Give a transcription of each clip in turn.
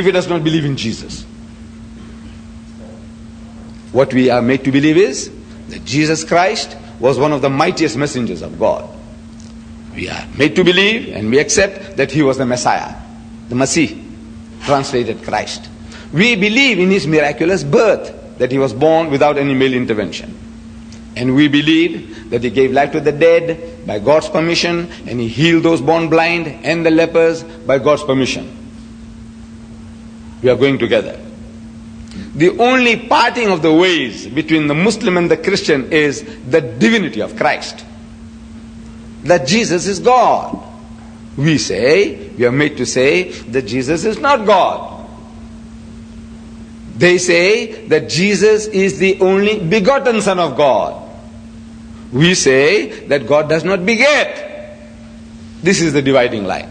if he does not believe in Jesus. What we are made to believe is that Jesus Christ was one of the mightiest messengers of God. We are made to believe and we accept that he was the Messiah, the Masih, translated Christ. We believe in his miraculous birth, that he was born without any male intervention. And we believe that he gave life to the dead by God's permission, and he healed those born blind and the lepers by God's permission. We are going together. The only parting of the ways between the Muslim and the Christian is the divinity of Christ. That Jesus is God. We are made to say that Jesus is not God. They say that Jesus is the only begotten Son of God. We say that God does not beget. This is the dividing line.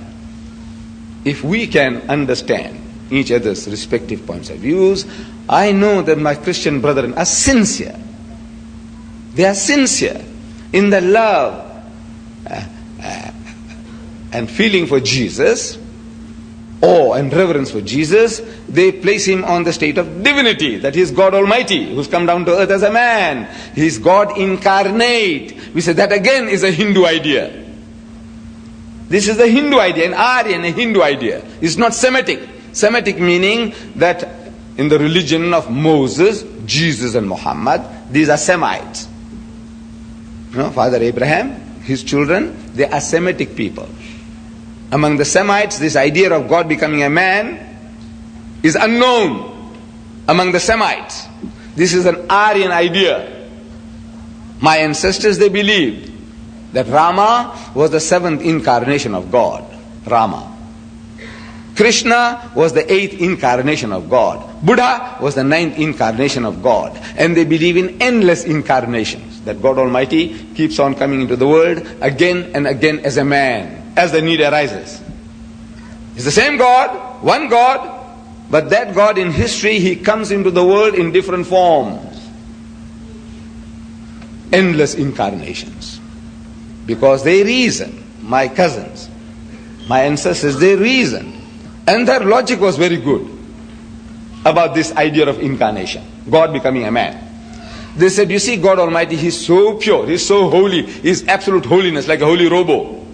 If we can understand each other's respective points of views, I know that my Christian brethren are sincere. They are sincere in the love and feeling for Jesus, awe and reverence for Jesus. They place him on the state of divinity, that he is God Almighty, who's come down to earth as a man. He is God incarnate. We say that again is a Hindu idea. This is the Hindu idea, an Aryan, a Hindu idea. It's not Semitic. Semitic meaning that in the religion of Moses, Jesus and Muhammad, these are Semites. Father Abraham, his children, they are Semitic people. Among the Semites, this idea of God becoming a man is unknown among the Semites. This is an Aryan idea. My ancestors, they believed that Rama was the 7th incarnation of God. Rama. Krishna was the 8th incarnation of God. Buddha was the 9th incarnation of God. And they believe in endless incarnations, that God Almighty keeps on coming into the world again and again as a man, as the need arises. It's the same God, one God, but that God in history, he comes into the world in different forms. Endless incarnations. Because they reason, my cousins, my ancestors, they reasoned. And their logic was very good about this idea of incarnation, God becoming a man. They said, you see, God Almighty, he's so pure, he's so holy, he's absolute holiness, like a holy robo.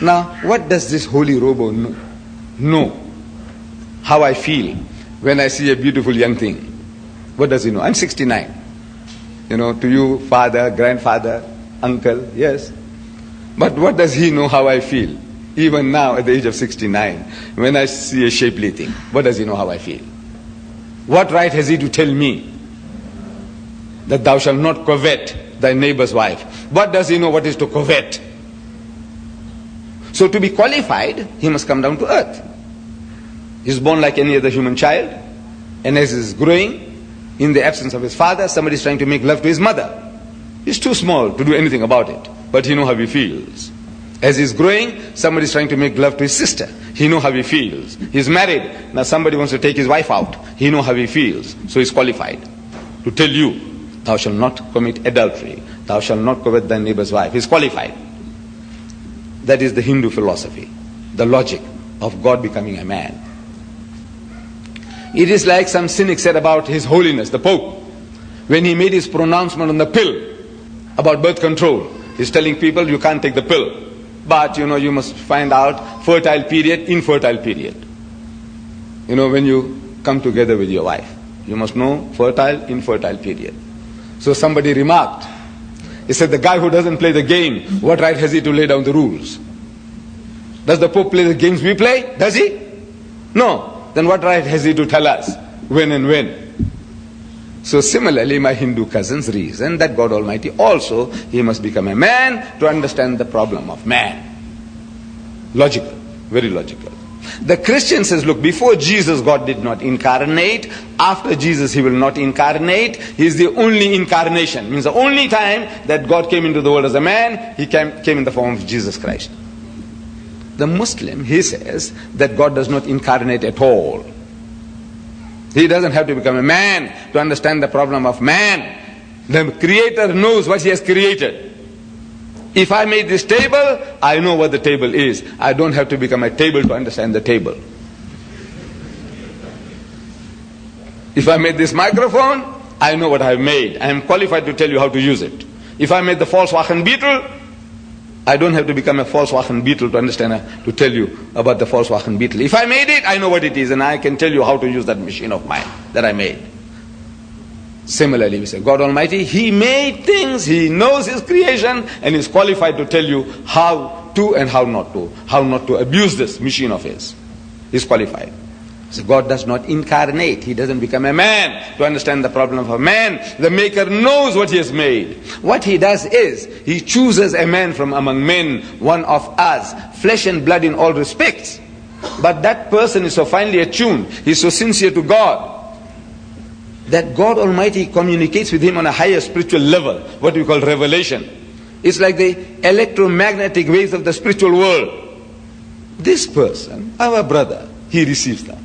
Now, what does this holy robo know? How I feel when I see a beautiful young thing. What does he know? I'm 69. To you, father, grandfather, uncle, yes. But what does he know how I feel? Even now, at the age of 69, when I see a shapely thing, what does he know how I feel? What right has he to tell me that thou shalt not covet thy neighbor's wife? What does he know what is to covet? So to be qualified, he must come down to earth. He's born like any other human child, and as he's growing, in the absence of his father, somebody is trying to make love to his mother. He's too small to do anything about it, but he knows how he feels. As he's growing, somebody is trying to make love to his sister. He knows how he feels. He's married. Now somebody wants to take his wife out. He knows how he feels. So he's qualified to tell you, thou shalt not commit adultery. Thou shalt not covet thy neighbor's wife. He's qualified. That is the Hindu philosophy, the logic of God becoming a man. It is like some cynic said about His Holiness, the Pope, when he made his pronouncement on the pill about birth control. He's telling people you can't take the pill. But, you must find out fertile period, infertile period. When you come together with your wife, you must know fertile, infertile period. So somebody remarked, he said, the guy who doesn't play the game, what right has he to lay down the rules? Does the Pope play the games we play? Does he? No. Then what right has he to tell us when and when? So similarly, my Hindu cousins reason that God Almighty also, he must become a man to understand the problem of man. Logical, very logical. The Christian says, look, before Jesus, God did not incarnate. After Jesus, he will not incarnate. He is the only incarnation. Means the only time that God came into the world as a man, he came in the form of Jesus Christ. The Muslim, he says that God does not incarnate at all. He doesn't have to become a man to understand the problem of man. The Creator knows what he has created. If I made this table, I know what the table is. I don't have to become a table to understand the table. If I made this microphone, I know what I've made. I am qualified to tell you how to use it. If I made the Volkswagen Beetle, I don't have to become a Volkswagen Beetle to understand, to tell you about the Volkswagen Beetle. If I made it, I know what it is, and I can tell you how to use that machine of mine that I made. Similarly, we say God Almighty, He made things, He knows His creation, and is qualified to tell you how to and how not to abuse this machine of His. He's qualified. So God does not incarnate. He doesn't become a man to understand the problem of a man. The Maker knows what He has made. What He does is, He chooses a man from among men, one of us, flesh and blood in all respects. But that person is so finely attuned, he's so sincere to God, that God Almighty communicates with him on a higher spiritual level, what we call revelation. It's like the electromagnetic waves of the spiritual world. This person, our brother, he receives them.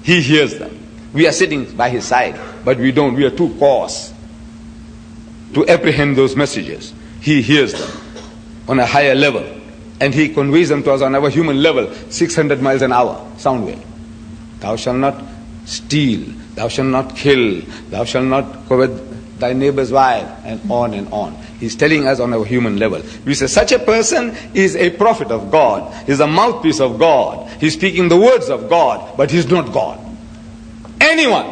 He hears them. We are sitting by his side, but we don't. We are too coarse to apprehend those messages. He hears them on a higher level, and he conveys them to us on our human level, 600 miles an hour, sound wave. Thou shalt not steal, thou shalt not kill, thou shalt not covet thy neighbor's wife, and on and on. He's telling us on our human level. We say such a person is a prophet of God, is a mouthpiece of God, he's speaking the words of God, but he's not God. Anyone,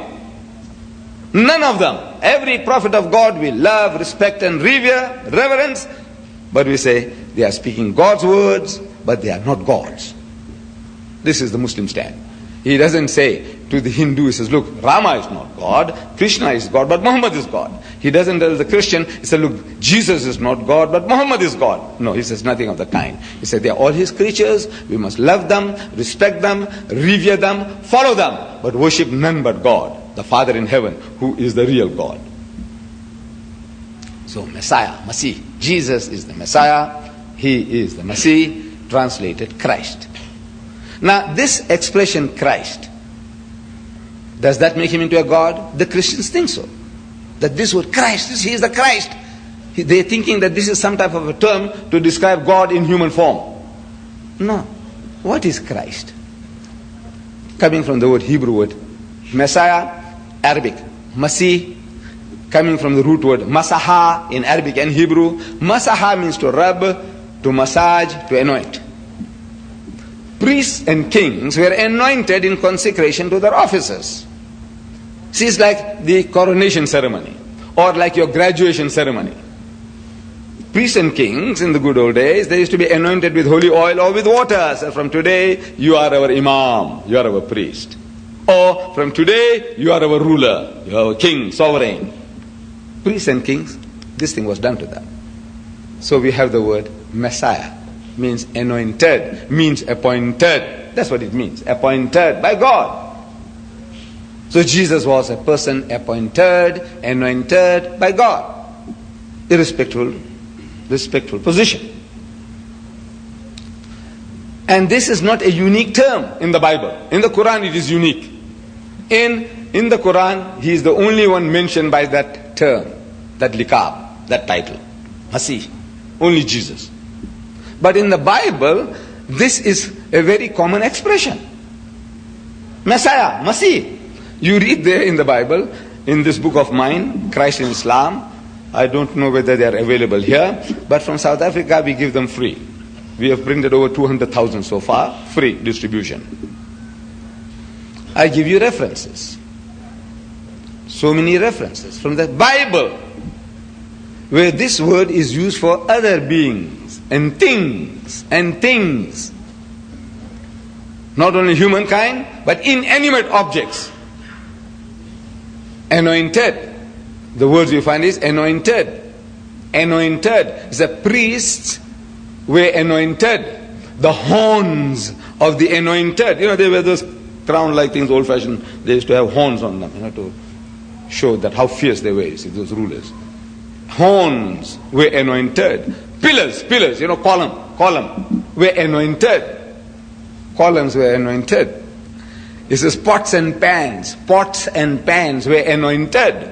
none of them. Every prophet of God we love, respect and revere, reverence, but we say they are speaking God's words, but they are not God's. This is the Muslim stand. He doesn't say to the Hindu, he says, look, Rama is not God, Krishna is God, but Muhammad is God. He doesn't tell the Christian, he says, look, Jesus is not God, but Muhammad is God. No, he says nothing of the kind. He said, they are all his creatures, we must love them, respect them, revere them, follow them, but worship none but God, the Father in heaven, who is the real God. So Messiah, Masih, Jesus is the Messiah, He is the Masih, translated Christ. Now this expression Christ, does that make him into a God? The Christians think so. That this word Christ, he is the Christ. They're thinking that this is some type of a term to describe God in human form. No. What is Christ? Coming from the word Hebrew word Messiah, Arabic, Masih, coming from the root word Masaha in Arabic and Hebrew. Masaha means to rub, to massage, to anoint. Priests and kings were anointed in consecration to their offices. See, it's like the coronation ceremony, or like your graduation ceremony. Priests and kings in the good old days, they used to be anointed with holy oil or with water. So from today, you are our imam, you are our priest. Or from today, you are our ruler, you are our king, sovereign. Priests and kings, this thing was done to them. So we have the word Messiah. Means anointed, means appointed. That's what it means, appointed by God. So Jesus was a person appointed, anointed by God. A respectful position. And this is not a unique term in the Bible. In the Quran it is unique. In the Quran, he is the only one mentioned by that term, that liqab, that title, Masih. Only Jesus. But in the Bible, this is a very common expression. Messiah, Masih. You read there in the Bible, in this book of mine, Christ in Islam. I don't know whether they are available here, but from South Africa we give them free. We have printed over 200,000 so far, free distribution. I give you references. So many references from the Bible, where this word is used for other beings and things and things. Not only humankind, but inanimate objects. Anointed. The words you find is anointed. Anointed. The priests were anointed. The horns of the anointed. You know, they were those crown-like things, old-fashioned. They used to have horns on them, to show that how fierce they were, you see, those rulers. Horns were anointed. Pillars, column were anointed. Columns were anointed. It says pots and pans were anointed.